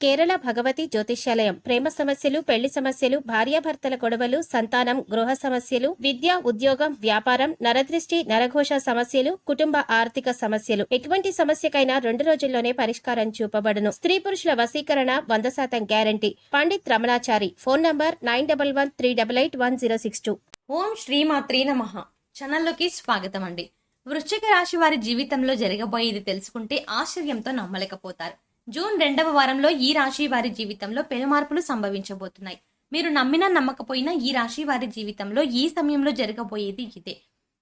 కేరళ భగవతి జ్యోతిష్యాలయం. ప్రేమ సమస్యలు, పెళ్లి సమస్యలు, భార్యాభర్తల గొడవలు, సంతానం, గృహ సమస్యలు, విద్య, ఉద్యోగం, వ్యాపారం, నరదృష్టి, నరఘోష సమస్యలు, కుటుంబ ఆర్థిక సమస్యలు, ఎటువంటి సమస్యకైనా 2 రోజుల్లోనే పరిష్కారం చూపబడును. స్త్రీ పురుషుల వశీకరణ 100% guarantee. Pandit Ramanachari. Phone number 9113881062. ఓం శ్రీమాత్రే నమః. ఛానల్లోకి స్వాగతం అండి. వృశ్చిక రాశి వారి జీవితంలో జరగబోయేది తెలుసుకుంటే ఆశ్చర్యంతో నమ్మలేకపోతారు. జూన్ 2వ వారంలో ఈ రాశి వారి జీవితంలో పెనుమార్పులు సంభవించబోతున్నాయి. మీరు నమ్మినా నమ్మకపోయినా ఈ రాశి వారి జీవితంలో ఈ సమయంలో జరగబోయేది ఇదే.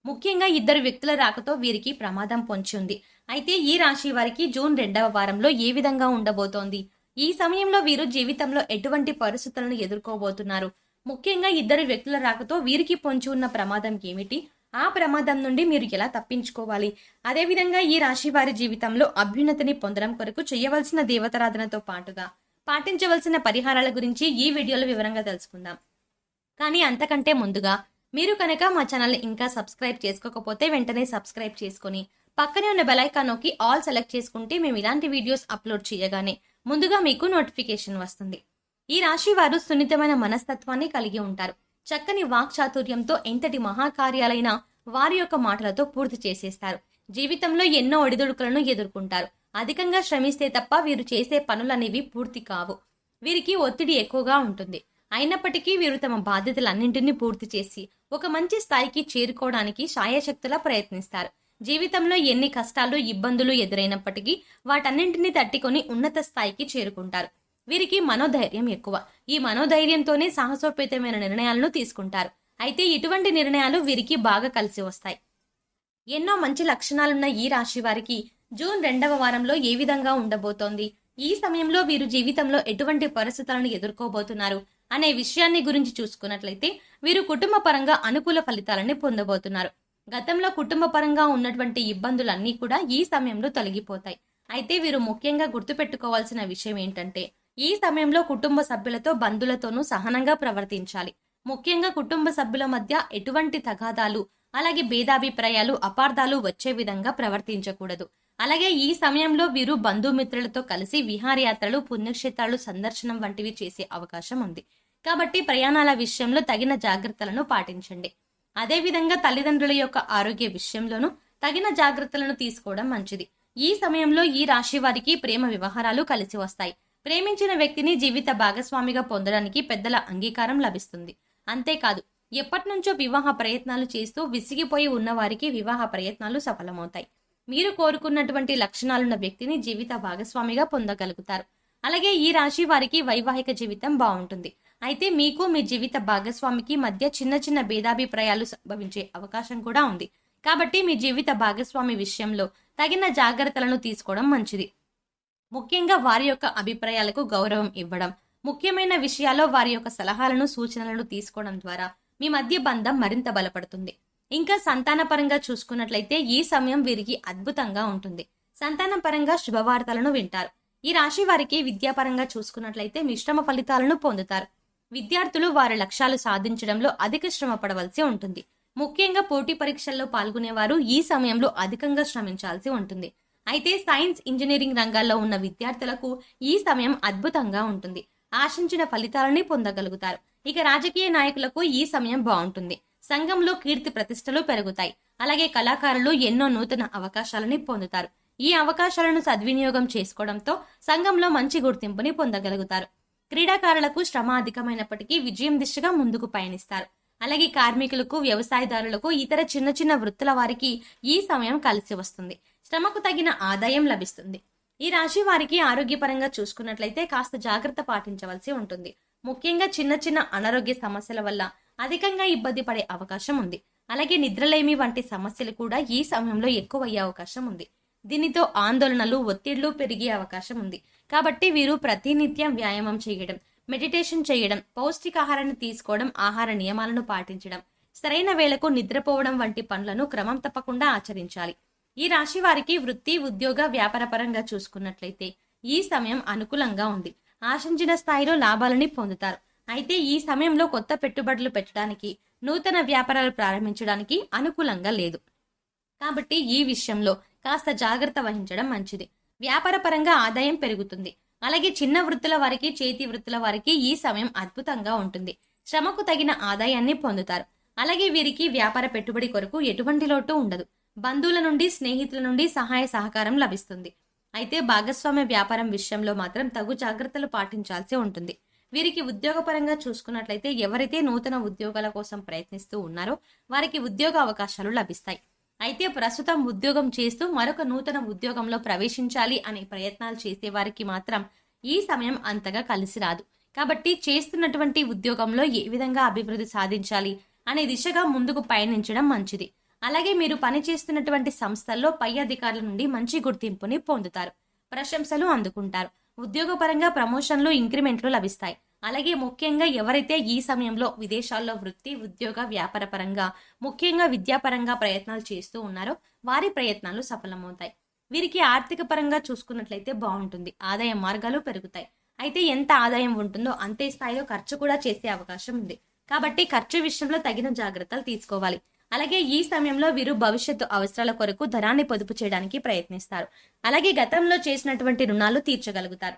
ముఖ్యంగా 2 వ్యక్తుల రాకతో వీరికి ప్రమాదం పొంచి ఉంది. అయితే ఈ రాశి వారికి జూన్ 2వ వారంలో ఏ విధంగా ఉండబోతోంది? ఈ సమయంలో వీరు జీవితంలో ఎటువంటి పరిస్థితులను ఎదుర్కోబోతున్నారు? ముఖ్యంగా 2 వ్యక్తుల రాకతో వీరికి పొంచి ఉన్న ప్రమాదం ఏమిటి? ఆ ప్రమాదం నుండి మీరు ఎలా తప్పించుకోవాలి? అదేవిధంగా ఈ రాశి వారి జీవితంలో అభ్యున్నతిని పొందడం కొరకు చేయవలసిన దేవతారాధనతో పాటుగా పాటించవలసిన పరిహారాల గురించి ఈ వీడియోలో వివరంగా తెలుసుకుందాం. కానీ అంతకంటే ముందుగా మీరు కనుక మా ఛానల్ని ఇంకా సబ్స్క్రైబ్ చేసుకోకపోతే వెంటనే సబ్స్క్రైబ్ చేసుకుని పక్కనే ఉన్న బెల్ ఐకాన్ నొక్కి ఆల్ సెలెక్ట్ చేసుకుంటే మేము ఇలాంటి వీడియోస్ అప్లోడ్ చేయగానే ముందుగా మీకు నోటిఫికేషన్ వస్తుంది. ఈ రాశి వారు సున్నితమైన మనస్తత్వాన్ని కలిగి ఉంటారు. చక్కని వాక్చాతుర్యంతో ఎంతటి మహాకార్యాలైనా వారి యొక్క మాటలతో పూర్తి చేసేస్తారు. జీవితంలో ఎన్నో ఒడిదుడుకులను ఎదుర్కొంటారు. అధికంగా శ్రమిస్తే తప్ప వీరు చేసే పనులనేవి పూర్తి కావు. వీరికి ఒత్తిడి ఎక్కువగా ఉంటుంది. అయినప్పటికీ వీరు తమ బాధ్యతలన్నింటినీ పూర్తి చేసి ఒక మంచి స్థాయికి చేరుకోవడానికి శాయశక్తులా ప్రయత్నిస్తారు. జీవితంలో ఎన్ని కష్టాలు, ఇబ్బందులు ఎదురైనప్పటికీ వాటన్నింటినీ తట్టుకొని ఉన్నత స్థాయికి చేరుకుంటారు. వీరికి మనోధైర్యం ఎక్కువ. ఈ మనోధైర్యంతోనే సాహసోపేతమైన నిర్ణయాలను తీసుకుంటారు. అయితే ఇటువంటి నిర్ణయాలు వీరికి బాగా కలిసి వస్తాయి. ఎన్నో మంచి లక్షణాలున్న ఈ రాశి వారికి జూన్ 2వ వారంలో ఏ విధంగా ఉండబోతోంది? ఈ సమయంలో వీరు జీవితంలో ఎటువంటి పరిస్థితులను ఎదుర్కోబోతున్నారు అనే విషయాన్ని గురించి చూసుకున్నట్లయితే వీరు కుటుంబ పరంగా అనుకూల ఫలితాలని పొందబోతున్నారు. గతంలో కుటుంబ పరంగా ఉన్నటువంటి ఇబ్బందులన్నీ కూడా ఈ సమయంలో తొలగిపోతాయి. అయితే వీరు ముఖ్యంగా గుర్తుపెట్టుకోవాల్సిన విషయం ఏంటంటే ఈ సమయంలో కుటుంబ సభ్యులతో, బంధువులతోనూ సహనంగా ప్రవర్తించాలి. ముఖ్యంగా కుటుంబ సభ్యుల మధ్య ఎటువంటి తగాదాలు, అలాగే భేదాభిప్రాయాలు, అపార్థాలు వచ్చే విధంగా ప్రవర్తించకూడదు. అలాగే ఈ సమయంలో వీరు బంధుమిత్రులతో కలిసి విహారయాత్రలు, పుణ్యక్షేత్రాలు సందర్శనం వంటివి చేసే అవకాశం ఉంది. కాబట్టి ప్రయాణాల విషయంలో తగిన జాగ్రత్తలను పాటించండి. అదేవిధంగా తల్లిదండ్రుల యొక్క ఆరోగ్య విషయంలోనూ తగిన జాగ్రత్తలను తీసుకోవడం మంచిది. ఈ సమయంలో ఈ రాశి వారికి ప్రేమ వ్యవహారాలు కలిసి వస్తాయి. ప్రేమించిన వ్యక్తిని జీవిత భాగస్వామిగా పొందడానికి పెద్దల అంగీకారం లభిస్తుంది. అంతేకాదు, ఎప్పటినుంచో వివాహ ప్రయత్నాలు చేస్తూ విసిగిపోయి ఉన్న వారికి వివాహ ప్రయత్నాలు సఫలమవుతాయి. మీరు కోరుకున్నటువంటి లక్షణాలున్న వ్యక్తిని జీవిత భాగస్వామిగా పొందగలుగుతారు. అలాగే ఈ రాశి వారికి వైవాహిక జీవితం బాగుంటుంది. అయితే మీకు మీ జీవిత భాగస్వామికి మధ్య చిన్న చిన్న భేదాభిప్రాయాలు సంభవించే అవకాశం కూడా ఉంది. కాబట్టి మీ జీవిత భాగస్వామి విషయంలో తగిన జాగ్రత్తలను తీసుకోవడం మంచిది. ముఖ్యంగా వారి యొక్క అభిప్రాయాలకు గౌరవం ఇవ్వడం, ముఖ్యమైన విషయాల్లో వారి యొక్క సలహాలను, సూచనలను తీసుకోవడం ద్వారా మీ మధ్య బంధం మరింత బలపడుతుంది. ఇంకా సంతాన పరంగా చూసుకున్నట్లయితే ఈ సమయం వీరికి అద్భుతంగా ఉంటుంది. సంతానం పరంగా శుభవార్తలను వింటారు. ఈ రాశి వారికి విద్యాపరంగా చూసుకున్నట్లయితే మిశ్రమ ఫలితాలను పొందుతారు. విద్యార్థులు వారి లక్ష్యాలు సాధించడంలో అధిక శ్రమ పడవలసి ఉంటుంది. ముఖ్యంగా పోటీ పరీక్షల్లో పాల్గొనేవారు ఈ సమయంలో అధికంగా శ్రమించాల్సి ఉంటుంది. అయితే సైన్స్, ఇంజనీరింగ్ రంగాల్లో ఉన్న విద్యార్థులకు ఈ సమయం అద్భుతంగా ఉంటుంది. ఆశించిన ఫలితాలని పొందగలుగుతారు. ఇక రాజకీయ నాయకులకు ఈ సమయం బాగుంటుంది. సంఘంలో కీర్తి ప్రతిష్టలు పెరుగుతాయి. అలాగే కళాకారులు ఎన్నో నూతన అవకాశాలని పొందుతారు. ఈ అవకాశాలను సద్వినియోగం చేసుకోవడంతో సంఘంలో మంచి గుర్తింపుని పొందగలుగుతారు. క్రీడాకారులకు శ్రమ అధికమైనప్పటికీ విజయం దిశగా ముందుకు పయనిస్తారు. అలాగే కార్మికులకు, వ్యవసాయదారులకు, ఇతర చిన్న చిన్న వృత్తుల వారికి ఈ సమయం కలిసి వస్తుంది. శ్రమకు తగిన ఆదాయం లభిస్తుంది. ఈ రాశి వారికి ఆరోగ్యపరంగా చూసుకున్నట్లయితే కాస్త జాగ్రత్త పాటించవలసి ఉంటుంది. ముఖ్యంగా చిన్న చిన్న అనారోగ్య సమస్యల వల్ల అధికంగా ఇబ్బంది పడే అవకాశం ఉంది. అలాగే నిద్రలేమి వంటి సమస్యలు కూడా ఈ సమయంలో ఎక్కువయ్యే అవకాశం ఉంది. దీనితో ఆందోళనలు, ఒత్తిళ్లు పెరిగే అవకాశం ఉంది. కాబట్టి వీరు ప్రతినిత్యం వ్యాయామం చేయడం, మెడిటేషన్ చేయడం, పౌష్టికాహారాన్ని తీసుకోవడం, ఆహార నియమాలను పాటించడం, సరైన వేళకు నిద్రపోవడం వంటి పనులను క్రమం తప్పకుండా ఆచరించాలి. ఈ రాశి వారికి వృత్తి, ఉద్యోగ, వ్యాపార పరంగా చూసుకున్నట్లయితే ఈ సమయం అనుకూలంగా ఉంది. ఆశించిన స్థాయిలో లాభాలని పొందుతారు. అయితే ఈ సమయంలో కొత్త పెట్టుబడులు పెట్టడానికి, నూతన వ్యాపారాలు ప్రారంభించడానికి అనుకూలంగా లేదు. కాబట్టి ఈ విషయంలో కాస్త జాగ్రత్త వహించడం మంచిది. వ్యాపార పరంగా ఆదాయం పెరుగుతుంది. అలాగే చిన్న వృత్తుల వారికి, చేతి వృత్తుల వారికి ఈ సమయం అద్భుతంగా ఉంటుంది. శ్రమకు తగిన ఆదాయాన్ని పొందుతారు. అలాగే వీరికి వ్యాపార పెట్టుబడి కొరకు ఎటువంటి లోటు ఉండదు. బంధువుల నుండి, స్నేహితుల నుండి సహాయ సహకారం లభిస్తుంది. అయితే భాగస్వామ్య వ్యాపారం విషయంలో మాత్రం తగు జాగ్రత్తలు పాటించాల్సి ఉంటుంది. వీరికి ఉద్యోగపరంగా చూసుకున్నట్లయితే ఎవరైతే నూతన ఉద్యోగాల కోసం ప్రయత్నిస్తూ ఉన్నారో వారికి ఉద్యోగ అవకాశాలు లభిస్తాయి. అయితే ప్రస్తుతం ఉద్యోగం చేస్తూ మరొక నూతన ఉద్యోగంలో ప్రవేశించాలి అనే ప్రయత్నాలు చేసే వారికి మాత్రం ఈ సమయం అంతగా కలిసి రాదు. కాబట్టి చేస్తున్నటువంటి ఉద్యోగంలో ఏ విధంగా అభివృద్ధి సాధించాలి అనే దిశగా ముందుకు పయనించడం మంచిది. అలాగే మీరు పనిచేస్తున్నటువంటి సంస్థల్లో పై అధికారుల నుండి మంచి గుర్తింపుని పొందుతారు. ప్రశంసలు అందుకుంటారు. ఉద్యోగపరంగా ప్రమోషన్లు, ఇంక్రిమెంట్లు లభిస్తాయి. అలాగే ముఖ్యంగా ఎవరైతే ఈ సమయంలో విదేశాల్లో వృత్తి, ఉద్యోగ, వ్యాపార పరంగా, ముఖ్యంగా విద్యాపరంగా ప్రయత్నాలు చేస్తూ ఉన్నారో వారి ప్రయత్నాలు సఫలమవుతాయి. వీరికి ఆర్థిక పరంగా చూసుకున్నట్లయితే బాగుంటుంది. ఆదాయ మార్గాలు పెరుగుతాయి. అయితే ఎంత ఆదాయం ఉంటుందో అంతే స్థాయిలో ఖర్చు కూడా చేసే అవకాశం ఉంది. కాబట్టి ఖర్చు విషయంలో తగిన జాగ్రత్తలు తీసుకోవాలి. అలాగే ఈ సమయంలో వీరు భవిష్యత్తు అవసరాల కొరకు ధనాన్ని పొదుపు చేయడానికి ప్రయత్నిస్తారు. అలాగే గతంలో చేసినటువంటి రుణాలు తీర్చగలుగుతారు.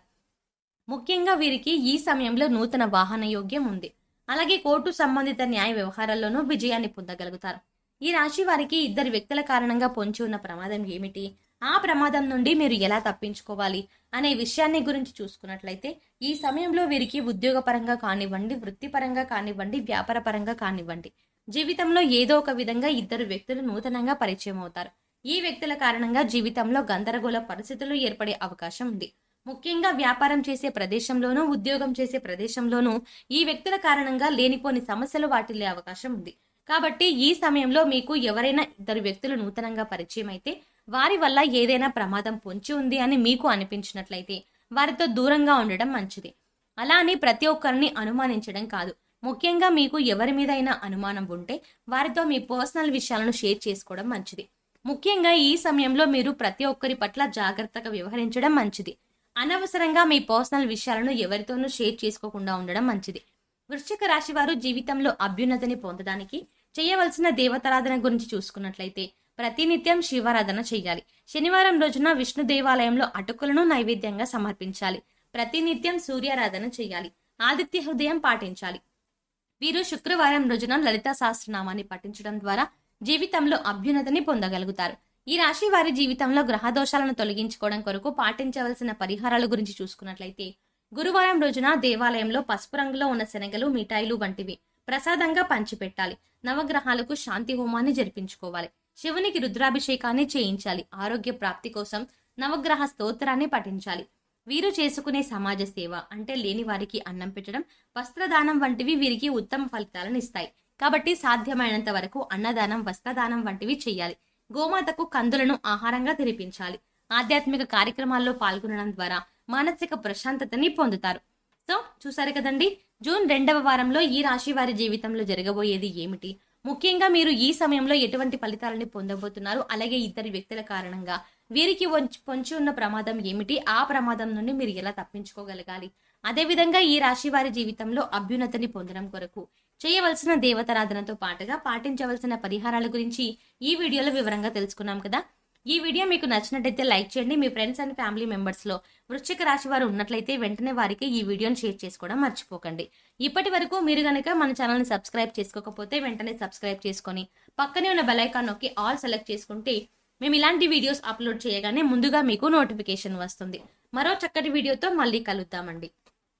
ముఖ్యంగా వీరికి ఈ సమయంలో నూతన వాహన యోగ్యం ఉంది. అలాగే కోర్టు సంబంధిత న్యాయ వ్యవహారాల్లోనూ విజయాన్ని పొందగలుగుతారు. ఈ రాశి వారికి ఇద్దరు వ్యక్తుల కారణంగా పొంచి ఉన్న ప్రమాదం ఏమిటి, ఆ ప్రమాదం నుండి మీరు ఎలా తప్పించుకోవాలి అనే విషయాన్ని గురించి చూసుకున్నట్లయితే ఈ సమయంలో వీరికి ఉద్యోగపరంగా కానివ్వండి, వృత్తిపరంగా కానివ్వండి, వ్యాపార పరంగా కానివ్వండి, జీవితంలో ఏదో ఒక విధంగా ఇద్దరు వ్యక్తులు నూతనంగా పరిచయం అవుతారు. ఈ వ్యక్తుల కారణంగా జీవితంలో గందరగోళ పరిస్థితులు ఏర్పడే అవకాశం ఉంది. ముఖ్యంగా వ్యాపారం చేసే ప్రదేశంలోనూ, ఉద్యోగం చేసే ప్రదేశంలోనూ ఈ వ్యక్తుల కారణంగా లేనిపోని సమస్యలు వాటిల్లే అవకాశం ఉంది. కాబట్టి ఈ సమయంలో మీకు ఎవరైనా ఇద్దరు వ్యక్తులు నూతనంగా పరిచయం అయితే వారి వల్ల ఏదైనా ప్రమాదం పొంచి ఉంది అని మీకు అనిపించినట్లయితే వారితో దూరంగా ఉండడం మంచిది. అలా అని ప్రతి ఒక్కరిని అనుమానించడం కాదు. ముఖ్యంగా మీకు ఎవరి మీద అయినా అనుమానం ఉంటే వారితో మీ పర్సనల్ విషయాలను షేర్ చేసుకోవడం మంచిది. ముఖ్యంగా ఈ సమయంలో మీరు ప్రతి ఒక్కరి పట్ల జాగ్రత్తగా వ్యవహరించడం మంచిది. అనవసరంగా మీ పర్సనల్ విషయాలను ఎవరితోనూ షేర్ చేసుకోకుండా ఉండడం మంచిది. వృశ్చిక రాశి వారు జీవితంలో అభ్యున్నతిని పొందడానికి చేయవలసిన దేవతారాధన గురించి చూసుకున్నట్లయితే ప్రతినిత్యం శివారాధన చేయాలి. శనివారం రోజున విష్ణు దేవాలయంలో అటుకులను నైవేద్యంగా సమర్పించాలి. ప్రతినిత్యం సూర్యారాధన చేయాలి. ఆదిత్య హృదయం పాటించాలి. వీరు శుక్రవారం రోజున లలితా సహస్రనామాన్ని పఠించడం ద్వారా జీవితంలో అభ్యున్నతిని పొందగలుగుతారు. ఈ రాశి వారి జీవితంలో గ్రహ దోషాలను తొలగించుకోవడం కొరకు పాటించవలసిన పరిహారాల గురించి చూసుకున్నట్లయితే గురువారం రోజున దేవాలయంలో పసుపు రంగులో ఉన్న శనగలు, మిఠాయిలు వంటివి ప్రసాదంగా పంచిపెట్టాలి. నవగ్రహాలకు శాంతి హోమాన్ని జరిపించుకోవాలి. శివునికి రుద్రాభిషేకాన్ని చేయించాలి. ఆరోగ్య ప్రాప్తి కోసం నవగ్రహ స్తోత్రాన్ని పఠించాలి. వీరు చేసుకునే సమాజ సేవ అంటే లేని వారికి అన్నం పెట్టడం, వస్త్రదానం వంటివి వీరికి ఉత్తమ ఫలితాలను ఇస్తాయి. కాబట్టి సాధ్యమైనంత వరకు అన్నదానం, వస్త్రదానం వంటివి చేయాలి. గోమాతకు కందులను ఆహారంగా తినిపించాలి. ఆధ్యాత్మిక కార్యక్రమాల్లో పాల్గొనడం ద్వారా మానసిక ప్రశాంతతని పొందుతారు. సో చూసారు కదండి, జూన్ 2వ వారంలో ఈ రాశి వారి జీవితంలో జరగబోయేది ఏమిటి, ముఖ్యంగా మీరు ఈ సమయంలో ఎటువంటి ఫలితాలని పొందబోతున్నారు, అలాగే ఇద్దరి వ్యక్తుల కారణంగా వీరికి పొంచి ఉన్న ప్రమాదం ఏమిటి, ఆ ప్రమాదం నుండి మీరు ఎలా తప్పించుకోగలగాలి, అదేవిధంగా ఈ రాశి వారి జీవితంలో అభ్యున్నతిని పొందడం కొరకు చేయవలసిన దేవతారాధనతో పాటుగా పాటించవలసిన పరిహారాల గురించి ఈ వీడియోలో వివరంగా తెలుసుకున్నాం కదా. ఈ వీడియో మీకు నచ్చినట్టయితే లైక్ చేయండి. మీ ఫ్రెండ్స్ అండ్ ఫ్యామిలీ మెంబర్స్ లో వృశ్చిక రాశి వారు ఉన్నట్లయితే వెంటనే వారికి ఈ వీడియోని షేర్ చేసుకోవడం మర్చిపోకండి. ఇప్పటి వరకు మీరు గనక మన ఛానల్ని సబ్స్క్రైబ్ చేసుకోకపోతే వెంటనే సబ్స్క్రైబ్ చేసుకొని పక్కనే ఉన్న బెల్ ఐకాన్ నొక్కి ఆల్ సెలెక్ట్ చేసుకుంటే మేము ఇలాంటి వీడియోస్ అప్లోడ్ చేయగానే ముందుగా మీకు నోటిఫికేషన్ వస్తుంది. మరో చక్కటి వీడియోతో మళ్ళీ కలుద్దామండి.